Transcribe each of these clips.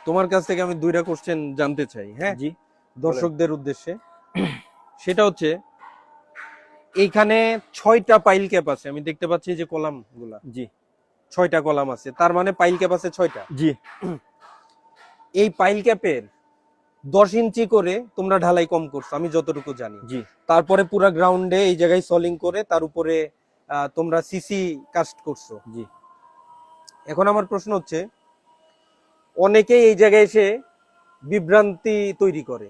তোমার কাছ থেকে আমি দুইটা কোশ্চেন জানতে চাই, হ্যাঁ জি দর্শকদের উদ্দেশ্যে। সেটা হচ্ছে এইখানে 6টা পাইল ক্যাপ আছে, আমি দেখতে পাচ্ছি যে কলাম গুলা জি 6টা কলাম আছে, তার মানে পাইল ক্যাপ আছে 6টা। জি এই পাইল ক্যাপের 10 ইঞ্চি করে তোমরা ঢালাই কম করছো আমি যতটুকু জানি। জি তারপরে পুরা গ্রাউন্ডে এই জায়গায় সলিং করে তার উপরে তোমরা সিসি কাস্ট করছো। জি এখন আমার প্রশ্ন হচ্ছে, অনেকেই এই জায়গায় এসে বিভ্রান্তি তৈরি করে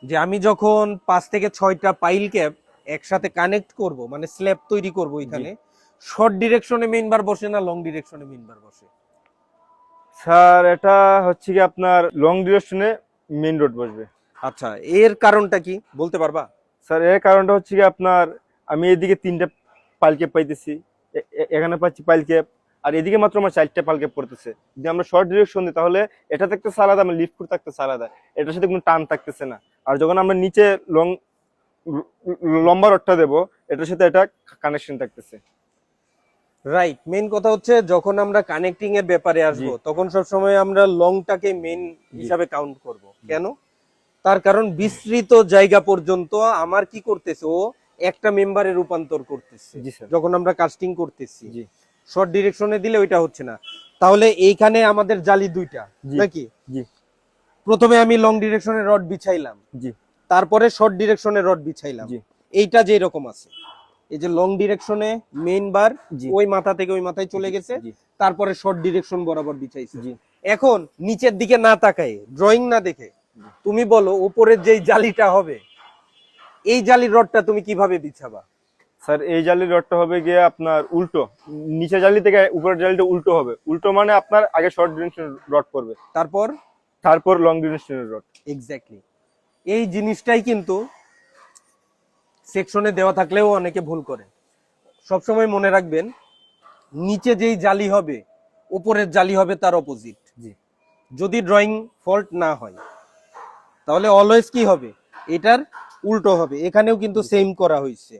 যে আমি যখন 5 থেকে 6টা পাইল ক্যাপ একসাথে কানেক্ট করব, মানে স্ল্যাব তৈরি করব, এখানে শর্ট ডিরেকশনে মেইন বার বসে না লং ডিরেকশনে মেইন বার বসে? স্যার এটা হচ্ছে কি আপনার লং ডিউরেশনে মেইন রোড বসবে। আচ্ছা, এর কারণটা কি বলতে পারবা? স্যার এর কারণটা হচ্ছে কি আপনার আমি এদিকে 3টা পাইল ক্যাপ পাইতেছি, এখানে পাচ্ছি পাইল ক্যাপ, আর এদিকে মাত্র আমার 4টা পাইল ক্যাপ পড়তেছে। যদি আমরা শর্ট ডিরেকশন দিই তাহলে এটা থাকতেছে আলাদা, আমার লিফট ফুট থাকতেছে আলাদা, এটার সাথে কোনো টান থাকতেছে না। আর যখন আমরা নিচে লম্বা রডটা দেবো এটার সাথে এটা কানেকশন থাকতেছে। রাইট, মেইন কথা হচ্ছে যখন আমরা কানেক্টিং এর ব্যাপারে আসবো তখন সবসময় আমরা লংটাকে মেইন হিসাবে কাউন্ট করব। কেন? তার কারণ বিস্তৃত জায়গা পর্যন্ত আমার কি করতেছে, ও একটা মেম্বারে রূপান্তর করতেছে জি স্যার। যখন আমরা কাস্টিং করতেছি। জি শর্ট ডিরেকশনে দিলে ওইটা হচ্ছে না। তাহলে এইখানে আমাদের জালি দুইটা জি নাকি? জি প্রথমে আমি লং ডিরেকশনে রড বিছাইলাম, জি তারপরে শর্ট ডিরেকশনে রড বিছাইলাম। জি এইটা যে রকম আছে, এই যে লং ডিরেকশনে মেইন বার জি ওই মাথা থেকে ওই মাথায় চলে গেছে, জি তারপরে শর্ট ডিরেকশন বরাবর বিছাইছে। জি এখন নিচের দিকে না তাকায়, ড্রয়িং না দেখে তুমি বলো উপরের যেই জালিটা হবে এই জালির রডটা তুমি কিভাবে বিছাবা? স্যার এই জালির রডটা হবে গিয়ে আপনার উল্টো, নিচে জালি থেকে উপরের জালিটা উল্টো হবে। উল্টো মানে আপনার আগে শর্ট ডিউরেশন রড পড়বে, তারপর তারপর লং ডিউরেশনের রড। এক্স্যাক্টলি এই জিনিসটাই কিন্তু সেকশনে দেওয়া থাকলেও অনেকে ভুল করে। সবসময় মনে রাখবেন, নিচে যেই জালি হবে উপরের জালি হবে তার অপোজিট। জি যদি ড্রয়িং ফল্ট না হয় তাহলে অলওয়েজ কি হবে, এটার উল্টো হবে। এখানেও কিন্তু সেম করা হয়েছে,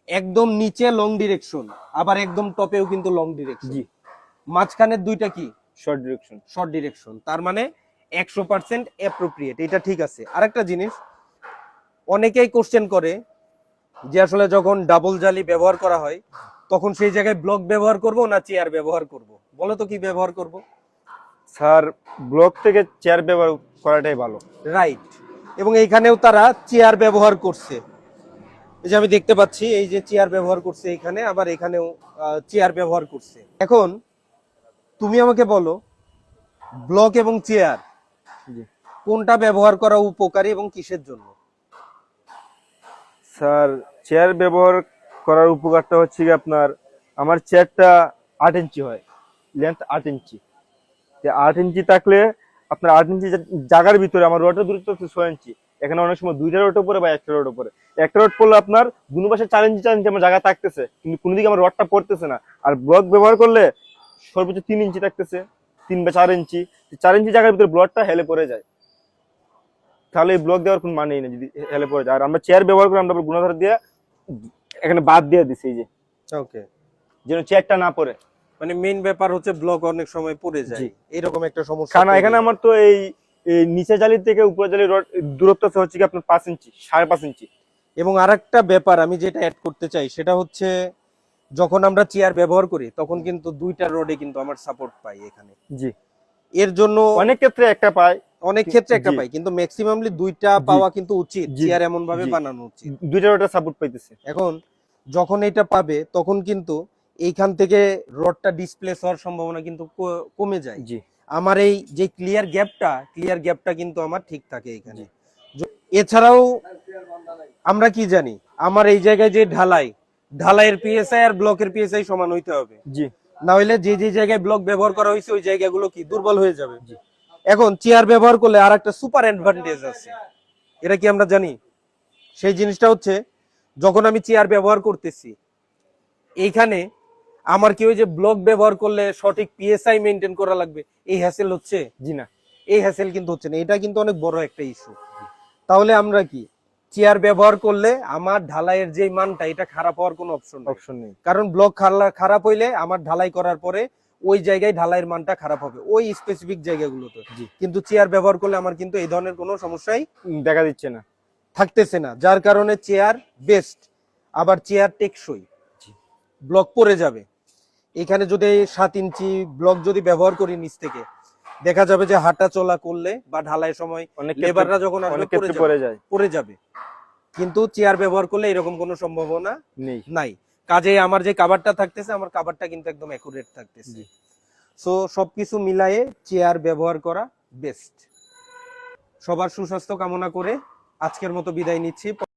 একদম নিচে লং ডিরেকশন, আবার একদম টপেও কিন্তু লং ডিরেকশন, জি মাঝখানের দুইটা কি শর্ট ডিরেকশন। Short direction. তার মানে 100% অ্যাপ্রোপ্রিয়েট, এটা ঠিক আছে। আরেকটা জিনিস অনেকেই কোশ্চেন করে যে আসলে যখন ডাবল জালি ব্যবহার করা হয় তখন সেই জায়গায় ব্লক ব্যবহার করব না চেয়ার ব্যবহার করব? বলো তো কি ব্যবহার করব? স্যার ব্লক থেকে চেয়ার ব্যবহার করাটাই ভালো। রাইট, এবং এইখানেও তারা চেয়ার ব্যবহার করছে। এই যে আমি দেখতে পাচ্ছি এই যে চেয়ার ব্যবহার করছে এখানে, আবার এখানেও চেয়ার ব্যবহার করছে। এখন তুমি আমাকে বলো, ব্লক এবং চেয়ার জি কোনটা ব্যবহার করা উপকারী এবং কিসের জন্য? স্যার চেয়ার ব্যবহার করার উপকারটা হচ্ছে কি আপনার, আমার চেয়ারটা 8 ইঞ্চি হয়, লেন্থ 8 ইঞ্চি। 8 ইঞ্চি থাকলে আপনার 8 ইঞ্চি জায়গার ভিতরে আমার রডের দূরত্ব হচ্ছে 6 ইঞ্চি। এখানে অনেক সময় 2টা রড পরে বা একটা রড পরে, একটা রড পড়লে আপনার দুনো পাশে 4 ইঞ্চি 4 ইঞ্চি আমার জায়গা থাকতেছে, কিন্তু কোনো দিকে আমার রডটা পড়তেছে না। আর ব্লক ব্যবহার করলে সর্বোচ্চ 3 ইঞ্চি থাকতেছে, 3 বা 4 ইঞ্চি। 4 ইঞ্চি জায়গার ভিতরে ব্লকটা হেলে পড়ে যায়, তাহলে এই ব্লক দেওয়ার কোনো মানেই নেই যদি হেলে পড়ে যায়। আর আমরা চেয়ার ব্যবহার করে আমরা গুণাধার দিয়ে এখানে বাদ দিয়ে দিছি, এই যে ওকে, যেন চেয়ারটা না পড়ে। মানে মেইন ব্যাপার হচ্ছে ব্লক অনেক সময় পড়ে যায়, এরকম একটা সমস্যা। কারণ এখানে আমার তো এই নিচে জালি থেকে উপরে জালির দূরত্ব হচ্ছে কি আপনার 5 ইঞ্চি, 5.5 ইঞ্চি। এবং আরেকটা ব্যাপার আমি যেটা অ্যাড করতে চাই সেটা হচ্ছে, যখন আমরা চেয়ার ব্যবহার করি তখন কিন্তু দুইটা রডে কিন্তু আমার সাপোর্ট পাই এখানে। জি এর জন্য অনেক ক্ষেত্রে একটা পায়, অনেক ক্ষেত্রে একটা পাই, কিন্তু ম্যাক্সিমামলি দুইটা পাওয়া কিন্তু উচিত, চেয়ার এমন ভাবে বানানো উচিত। দুইটা রডে সাপোর্ট পাইতেছে। এখন যখন এটা পাবে তখন কিন্তু এইখান থেকে রডটা ডিসপ্লেস হওয়ার সম্ভাবনা কিন্তু কমে যায়। জি আমার এই যে ক্লিয়ার গ্যাপটা কিন্তু আমার ঠিক থাকে এখানে। এছাড়াও আমরা কি জানি, আমার এই জায়গায় যে ঢালাইয়ের পিএসআই আর ব্লকের পিএসআই সমান হইতে হবে, জি না হলে যে যে জায়গায় ব্লক ব্যবহার করা হয়েছে ওই জায়গাগুলো কি দুর্বল হয়ে যাবে। এখন চেয়ার ব্যবহার করলে আর একটা সুপার অ্যাডভান্টেজ আছে, এটা কি আমরা জানি? সেই জিনিসটা হচ্ছে, যখন আমি চেয়ার ব্যবহার করতেছি এইখানে আমার কি ওই যে ব্লক ব্যবহার করলে সঠিক পিএসআই মেনটেন করা লাগবে, এই হ্যাসেল হচ্ছে? জি না, এই হ্যাসেল কিন্তু হচ্ছে না। এটা কিন্তু অনেক বড় একটা ইস্যু। তাহলে আমরা কি চেয়ার ব্যবহার করলে আমার ঢালাইয়ের যে মানটা এটা খারাপ হওয়ার কোনো অপশন অপশন নেই। কারণ ব্লক খারাপ হইলে আমার ঢালাই করার পরে ওই জায়গায় ঢালাইয়ের মানটা খারাপ হবে ওই স্পেসিফিক জায়গাগুলোতে। জি। কিন্তু চেয়ার ব্যবহার করলে আমার কিন্তু এই ধরনের কোনো সমস্যাই দেখা দিচ্ছে না। থাকতেছে না, যার কারণে চেয়ার বেস্ট। আবার চেয়ার টেকসই, জি। ব্লক পড়ে যাবে। এখানে যদি 7 ইঞ্চি ব্লক যদি ব্যবহার করি নিচ থেকে, দেখা যাবে যে হাঁটা চলা করলে বা ঢালাই সময় অনেক লেবাররা যখন আসবে অনেক ক্ষেত্রে পড়ে যাবে। কিন্তু চেয়ার ব্যবহার করলে এরকম কোনো সম্ভাবনা নেই। নাই। কাজে আমার যে কাভারটা থাকতেছে, আমার কাভারটা কিন্তু একদম অ্যাকুরেট থাকতেছে। সো সবকিছু মিলায়ে চেয়ার ব্যবহার করা বেস্ট। সবার সুস্বাস্থ্য কামনা করে আজকের মতো বিদায় নিচ্ছি।